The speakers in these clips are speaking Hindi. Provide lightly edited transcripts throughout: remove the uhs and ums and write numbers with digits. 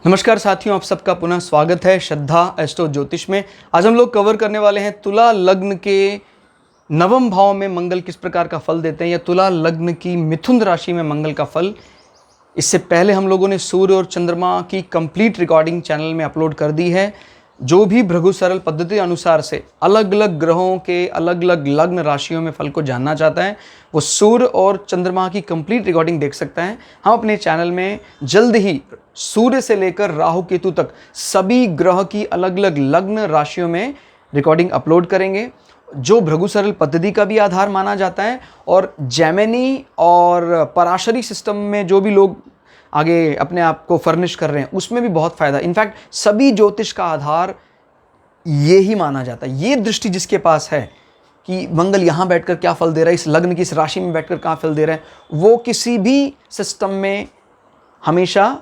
नमस्कार साथियों, आप सबका पुनः स्वागत है श्रद्धा एस्ट्रो ज्योतिष में। आज हम लोग कवर करने वाले हैं तुला लग्न के नवम भाव में मंगल किस प्रकार का फल देते हैं या तुला लग्न की मिथुन राशि में मंगल का फल। इससे पहले हम लोगों ने सूर्य और चंद्रमा की कंप्लीट रिकॉर्डिंग चैनल में अपलोड कर दी है। जो भी भृगु सरल पद्धति अनुसार से अलग अलग ग्रहों के अलग अलग लग्न राशियों में फल को जानना चाहता है, वो सूर्य और चंद्रमा की कंप्लीट रिकॉर्डिंग देख सकता है। हम अपने चैनल में जल्द ही सूर्य से लेकर राहु केतु तक सभी ग्रह की अलग अलग लग्न राशियों में रिकॉर्डिंग अपलोड करेंगे, जो भृगु सरल पद्धति का भी आधार माना जाता है। और जेमिनी और पराशरी सिस्टम में जो भी लोग आगे अपने आप को फर्निश कर रहे हैं उसमें भी बहुत फायदा। इनफैक्ट सभी ज्योतिष का आधार ये ही माना जाता है। ये दृष्टि जिसके पास है कि मंगल यहाँ बैठकर क्या फल दे रहा है, इस लग्न की इस राशि में बैठकर क्या फल दे रहा है, वो किसी भी सिस्टम में हमेशा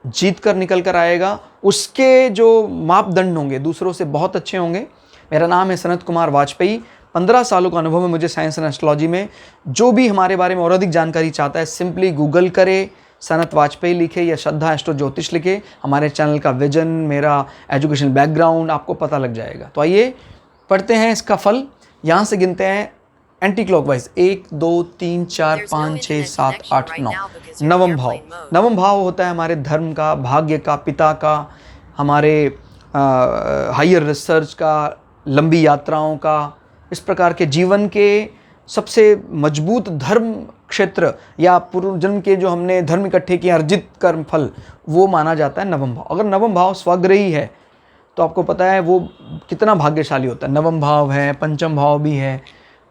जीत कर निकल कर आएगा। उसके जो मापदंड होंगे दूसरों से बहुत अच्छे होंगे। मेरा नाम है सनत कुमार वाजपेयी। 15 सालों का अनुभव है मुझे साइंस एंड एस्ट्रोलॉजी में। जो भी हमारे बारे में और अधिक जानकारी चाहता है सिंपली गूगल करे, सनत वाजपेयी लिखे या श्रद्धा एस्ट्रो ज्योतिष लिखे। हमारे चैनल का विजन, मेरा एजुकेशन बैकग्राउंड आपको पता लग जाएगा। तो आइए पढ़ते हैं इसका फल। यहाँ से गिनते हैं एंटी क्लॉकवाइज 1 2 3 4 5 6 7 8 9। नवम भाव, नवम भाव होता है हमारे धर्म का, भाग्य का, पिता का, हमारे हायर रिसर्च का, लंबी यात्राओं का, इस प्रकार के जीवन के सबसे मजबूत धर्म क्षेत्र या पूर्व जन्म के जो हमने धर्म इकट्ठे किए अर्जित कर्म फल, वो माना जाता है नवम भाव। अगर नवम भाव स्वग्रही है तो आपको पता है वो कितना भाग्यशाली होता है। नवम भाव है, पंचम भाव भी है,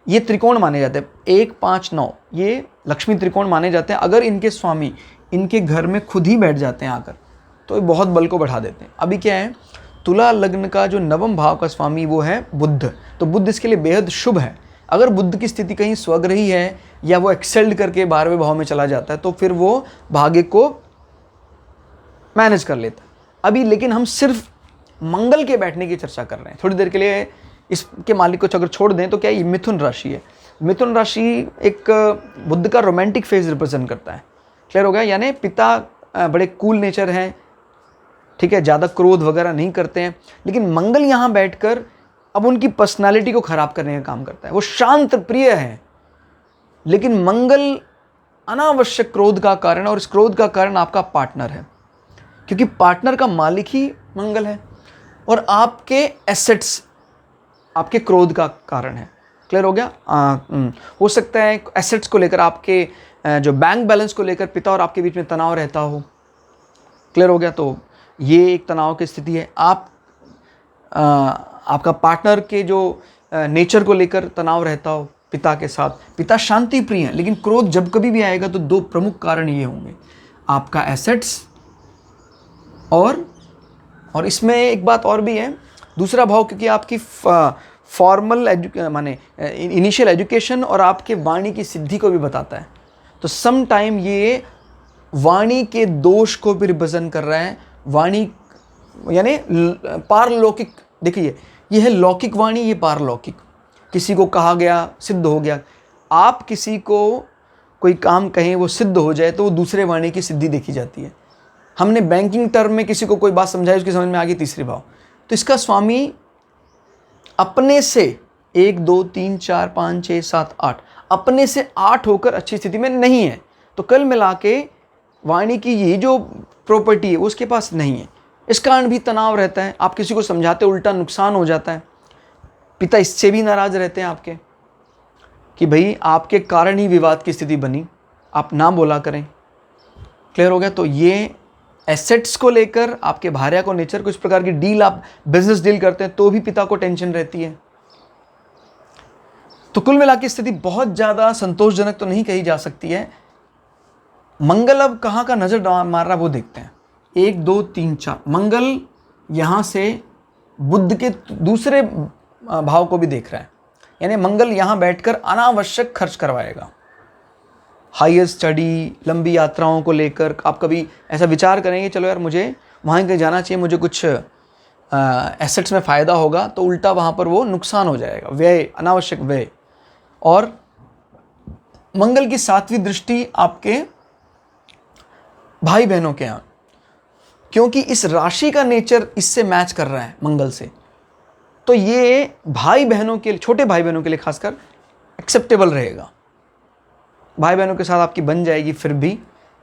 ये त्रिकोण माने जाते हैं। 1 5 9 ये लक्ष्मी त्रिकोण माने जाते हैं। अगर इनके स्वामी इनके घर में खुद ही बैठ जाते हैं आकर तो ये बहुत बल को बढ़ा देते हैं। अभी क्या है, तुला लग्न का जो नवम भाव का स्वामी वो है बुध, तो बुध इसके लिए बेहद शुभ है। अगर बुध की स्थिति कहीं स्वग्रही है या वो एक्सेल्ड करके 12वें भाव में चला जाता है तो फिर वो भाग्य को मैनेज कर लेता है। अभी लेकिन हम सिर्फ मंगल के बैठने की चर्चा कर रहे हैं। थोड़ी देर के लिए इसके मालिक को अगर छोड़ दें तो क्या ये मिथुन राशि है। मिथुन राशि एक बुध का रोमांटिक फेज रिप्रेजेंट करता है। क्लियर हो गया? यानी पिता बड़े कूल नेचर हैं, ठीक है, ज़्यादा क्रोध वगैरह नहीं करते हैं, लेकिन मंगल यहाँ बैठकर अब उनकी पर्सनालिटी को खराब करने का काम करता है। वो शांत प्रिय है, लेकिन मंगल अनावश्यक क्रोध का कारण, और इस क्रोध का कारण आपका पार्टनर है, क्योंकि पार्टनर का मालिक ही मंगल है और आपके एसेट्स आपके क्रोध का कारण है। क्लियर हो गया? हो सकता है एसेट्स को लेकर, आपके जो बैंक बैलेंस को लेकर पिता और आपके बीच में तनाव रहता हो। क्लियर हो गया? तो ये एक तनाव की स्थिति है। आपका पार्टनर के जो नेचर को लेकर तनाव रहता हो पिता के साथ। पिता शांति प्रिय है, लेकिन क्रोध जब कभी भी आएगा तो 2 प्रमुख कारण ये होंगे, आपका एसेट्स और इसमें एक बात और भी है, दूसरा भाव, क्योंकि आपकी फॉर्मल माने इनिशियल एजुकेशन और आपके वाणी की सिद्धि को भी बताता है। तो सम टाइम ये वाणी के दोष को भी रिप्रेजेंट कर रहा है। वाणी यानी पारलौकिक, देखिए ये है लौकिक वाणी, ये पारलौकिक। किसी को कहा गया सिद्ध हो गया। आप किसी को कोई काम कहें वो सिद्ध हो जाए तो वो दूसरे वाणी की सिद्धि देखी जाती है। हमने बैंकिंग टर्म में किसी को कोई बात समझाई, उसकी समझ में आ गई, तीसरे भाव। तो इसका स्वामी अपने से 1 2 3 4 5 6 7 8 अपने से 8 होकर अच्छी स्थिति में नहीं है। तो कल मिला के वाणी की ये जो प्रॉपर्टी है उसके पास नहीं है। इस कारण भी तनाव रहता है। आप किसी को समझाते उल्टा नुकसान हो जाता है। पिता इससे भी नाराज रहते हैं आपके कि भाई आपके कारण ही विवाद की स्थिति बनी, आप ना बोला करें। क्लियर हो गया? तो ये एसेट्स को लेकर आपके भार्या को, नेचर को, इस प्रकार की डील, आप बिजनेस डील करते हैं तो भी पिता को टेंशन रहती है। तो कुल मिला के स्थिति बहुत ज़्यादा संतोषजनक तो नहीं कही जा सकती है। मंगल अब कहाँ का नजर मार रहा वो देखते हैं। 1 2 3 4 मंगल यहाँ से बुध के दूसरे भाव को भी देख रहा है। यानी मंगल यहाँ बैठकर अनावश्यक खर्च करवाएगा। हायर स्टडी, लंबी यात्राओं को लेकर आप कभी ऐसा विचार करेंगे चलो यार मुझे वहाँ कहीं जाना चाहिए, मुझे कुछ एसेट्स में फ़ायदा होगा, तो उल्टा वहाँ पर वो नुकसान हो जाएगा, व्यय, अनावश्यक व्यय। और मंगल की 7वीं दृष्टि आपके भाई बहनों के यहाँ, क्योंकि इस राशि का नेचर इससे मैच कर रहा है मंगल से, तो ये भाई बहनों के लिए, छोटे भाई बहनों के लिए खासकर एक्सेप्टेबल रहेगा। भाई बहनों के साथ आपकी बन जाएगी, फिर भी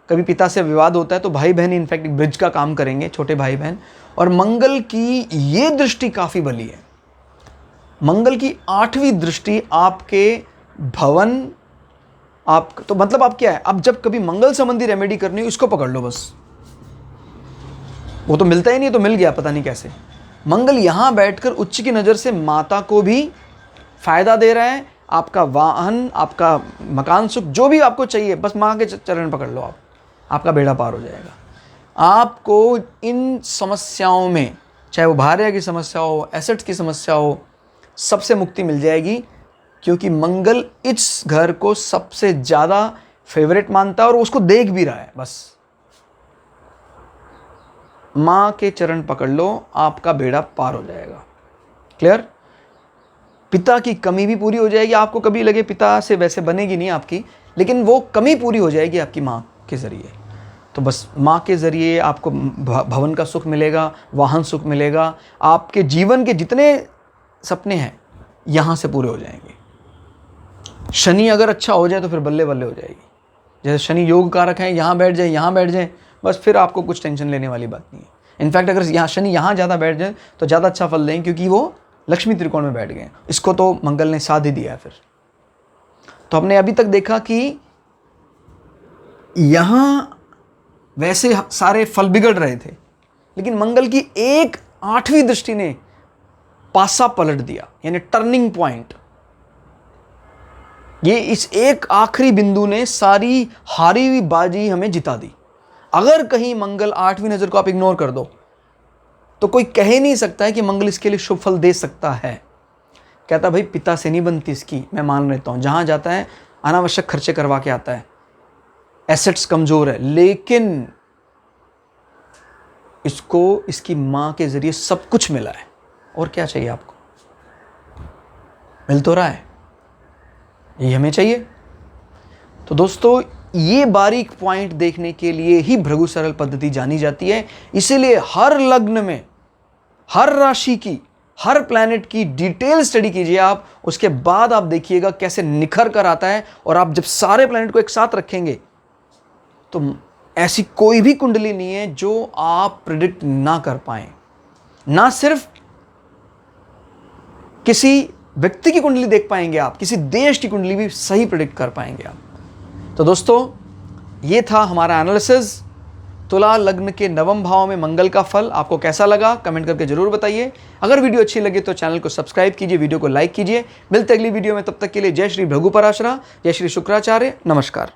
कभी पिता से विवाद होता है तो भाई बहन इनफैक्ट एक ब्रिज का काम करेंगे, छोटे भाई बहन। और मंगल की ये दृष्टि काफ़ी बली है। मंगल की 8वीं दृष्टि आपके भवन, आप तो मतलब आप क्या है, अब जब कभी मंगल संबंधी रेमेडी करनी हो इसको पकड़ लो बस। वो तो मिलता ही नहीं, तो मिल गया पता नहीं कैसे। मंगल यहाँ बैठकर उच्च की नज़र से माता को भी फायदा दे रहा है, आपका वाहन, आपका मकान सुख, जो भी आपको चाहिए, बस माँ के चरण पकड़ लो आप, आपका बेड़ा पार हो जाएगा। आपको इन समस्याओं में, चाहे वो भार्या की समस्या हो, एसेट्स की समस्या हो, सबसे मुक्ति मिल जाएगी, क्योंकि मंगल इस घर को सबसे ज़्यादा फेवरेट मानता है और उसको देख भी रहा है। बस माँ के चरण पकड़ लो, आपका बेड़ा पार हो जाएगा। क्लियर? पिता की कमी भी पूरी हो जाएगी। आपको कभी लगे पिता से वैसे बनेगी नहीं आपकी, लेकिन वो कमी पूरी हो जाएगी आपकी माँ के ज़रिए। तो बस माँ के ज़रिए आपको भवन का सुख मिलेगा, वाहन सुख मिलेगा, आपके जीवन के जितने सपने हैं यहाँ से पूरे हो जाएंगे। शनि अगर अच्छा हो जाए तो फिर बल्ले बल्ले हो जाएगी। जैसे शनि योग कारक है, यहाँ बैठ जाए, यहाँ बैठ जाए, बस फिर आपको कुछ टेंशन लेने वाली बात नहीं है। इनफैक्ट अगर यहाँ शनि यहाँ ज़्यादा बैठ जाए तो ज़्यादा अच्छा फल देंगे, क्योंकि वो लक्ष्मी त्रिकोण में बैठ गए। इसको तो मंगल ने साथ ही दिया है। फिर तो हमने अभी तक देखा कि यहाँ वैसे सारे फल बिगड़ रहे थे, लेकिन मंगल की एक 8वीं दृष्टि ने पासा पलट दिया, यानी टर्निंग पॉइंट। ये इस एक आखिरी बिंदु ने सारी हारी हुई बाजी हमें जिता दी। अगर कहीं मंगल 8वीं नजर को आप इग्नोर कर दो तो कोई कह ही नहीं सकता है कि मंगल इसके लिए शुभ फल दे सकता है। कहता भाई पिता से नहीं बनती इसकी, मैं मान लेता हूं, जहां जाता है अनावश्यक खर्चे करवा के आता है, एसेट्स कमजोर है, लेकिन इसको इसकी मां के जरिए सब कुछ मिला है। और क्या चाहिए आपको? मिल तो रहा है, ये हमें चाहिए। तो दोस्तों, ये बारीक पॉइंट देखने के लिए ही भृगु सरल पद्धति जानी जाती है। इसीलिए हर लग्न में, हर राशि की, हर प्लैनेट की डिटेल स्टडी कीजिए आप, उसके बाद आप देखिएगा कैसे निखर कर आता है। और आप जब सारे प्लैनेट को एक साथ रखेंगे तो ऐसी कोई भी कुंडली नहीं है जो आप प्रिडिक्ट ना कर पाए। ना सिर्फ किसी व्यक्ति की कुंडली देख पाएंगे आप, किसी देश की कुंडली भी सही प्रिडिक्ट कर पाएंगे आप। तो दोस्तों, ये था हमारा एनालिसिस तुला लग्न के नवम भाव में मंगल का फल। आपको कैसा लगा कमेंट करके जरूर बताइए। अगर वीडियो अच्छी लगे तो चैनल को सब्सक्राइब कीजिए, वीडियो को लाइक कीजिए। मिलते अगली वीडियो में, तब तक के लिए जय श्री भृगु पराशरा, जय श्री शुक्राचार्य, नमस्कार।